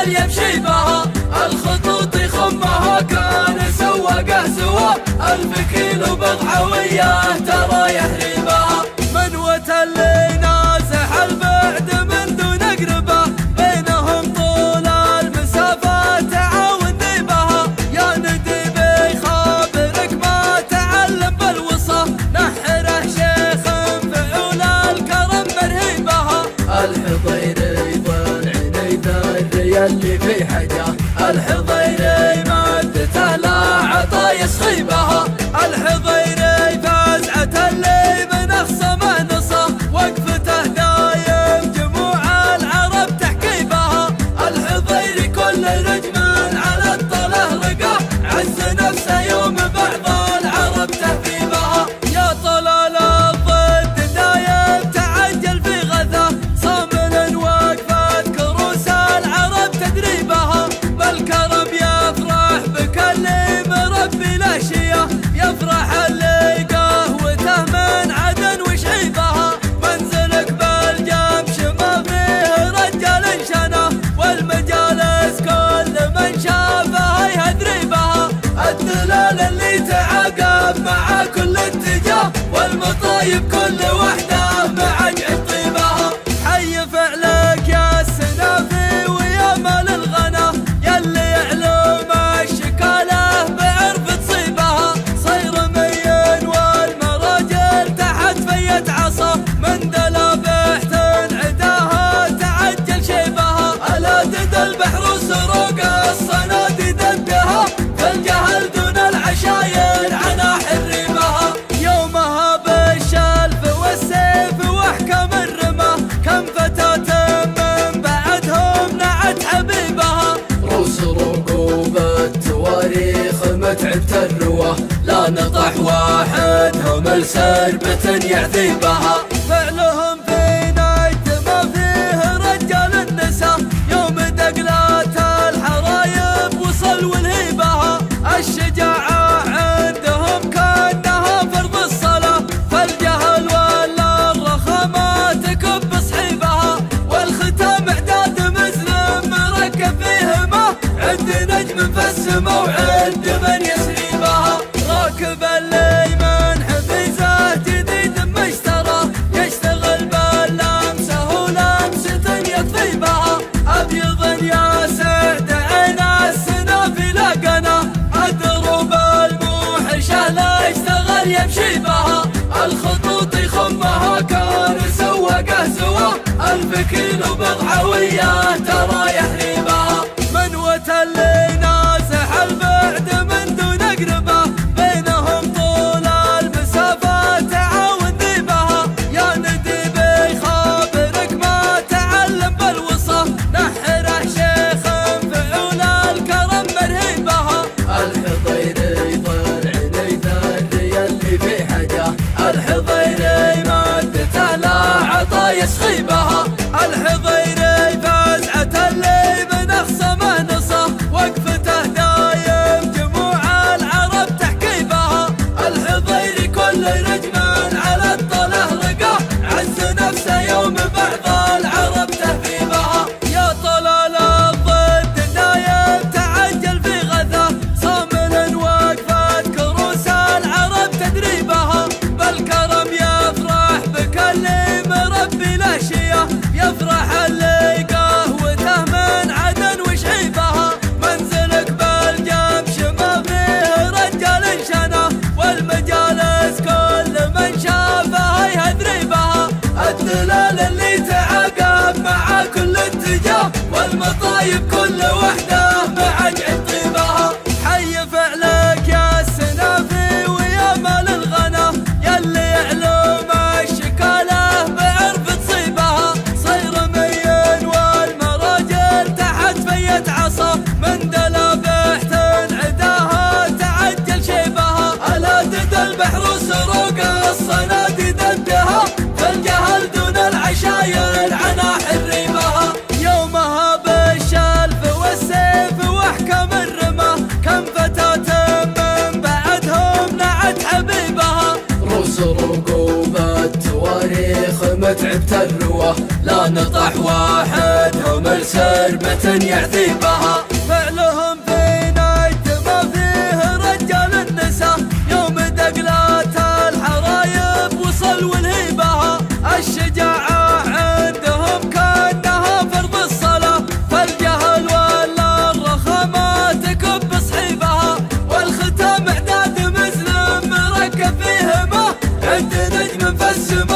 يشتغل يمشي بها، الخطوط يخمها كان سواقه سوا، 1000 كيلو بضعة وياه ترى يهربها. منوة اللي نازح البعد من دون اقربه، بينهم طول المسافة تعاون ذيبها، يا نديبي خابرك ما تعلم بالوصى، نحره شيخ فعول الكرم مرهيبها. الحضيري والعنيد اللي في حجاه، الحضيري مادته لا عطا يسخيبها، الحضيري فزعة اللي من اخصمه نصه، وقفته دايم جموع العرب تحكي بها، الحضيري كل رجم على الطله رقاه، عز نفسه يوم بعض العرب تهذيبها. يا طلال الضد دايم تعجل في غثاه، صامل وقفت كروس العرب تدريبها، بالكرم يفرح بك اللي مربي الاشياء، يفرح اللي قهوته من عدن وشعيبها، منزلك بالجمش ما فيه رجال شنه، والمجالس كل من شافها يهدري بها، الدلال اللي تعاقب مع كل اتجاه، والمطايب كل وحده مع قعد طيبها. حي فعلك يا السنافي ويا مال الغنا، يلي علوم الشكاله بعرف تصيبها، صير مين والمراجل تحت فية عصا، من دلابح تنعداها تعجل شيبها، الادد البحر وسروق الصناديد دبها، فالجهل دون العشاير عنا حريبها. يومها بالشلف والسيف واحكام الرمى، كم فتاة من بعدهم نعت حبيبها، روس رقوب التواريخ متعبة الرواه، لا نطح واحدهم السربة يعذيبها، فعلهم في نجد ما فيه رجال النساء، يوم دقلات الحرايب وصل والهيبها، الشجاعة عندهم كأنها فرض الصلاة، فالجهل ولا الرخامة تكب صحيبها، والختام اعداد مسلم مركب فيهما، عند نجم في السما وعند من يسريبها، راكب اللي من حفيزه جديد مشترى، يشتغل باللمسه ولمسة يطفي بها، ابيض يا سعد عين السنافي لقنا، الدروب الموحشه لا يشتغل يمشي بها، الخطوط يخمها كان سواقه سوا، 1000 كيلو بضعه وياه ترى يهربها. منوة اللي نازح البعد من دون اقربه، بينهم طول المسافة تعاون ذيبها، يا نديبي خابرك ما تعلم بالوصى، نحره شيخ فعول الكرم مرهيبها. الحضيري والعنيد اللي في حجاه، الحضيري مادته لا عطا يسخيبها، الحضيري فزعة اللي من اخصمه نصه، وقفته دايم جموع العرب تحكي بها، الحضيري كل رجم على الطله رقاه، عز نفسه يوم بعض العرب تهذيبها. يا طلال الضد دايم تعجل في غثاه، صامل وقفت كروس العرب تدريبها، بالكرم يفرح بك اللي مربي الاشياء، يفرح اللي قهوته من عدن وشعيبها، منزلك بالجمش ما فيه رجال شنه، والمجالس كل من شافها يهدري بها، الدلال اللي تعاقب مع كل اتجاه، والمطايب كل وحده مع قعد طيبها. حي فعلك يا السنافي ويا مال الغنا، يلي علوم الشكاله بعرف تصيبها، صير مين والمراجل تحت فية عصا، من دلابح تنعداها تعجل شيبها، الادد البحر وسروق الصناديد دبها، فالجهل دون العشاير عنا حريبها. يومها بالشلف والسيف واحكام الرمى، كم فتاة من بعدهم نعت حبيبها، روس رقوب التواريخ وتعبت الرواه، لا نطح واحدهم السربة يعذيبها. فعلهم فينا اجتمع فيه رجال النساء، يوم دقلات الحرايب وصل والهيبها. الشجاعة عندهم كأنها فرض الصلاة، فالجهل ولا الرخامة تكب صحيبها. والختام اعداد مسلم مركب فيهما، عند نجم في السما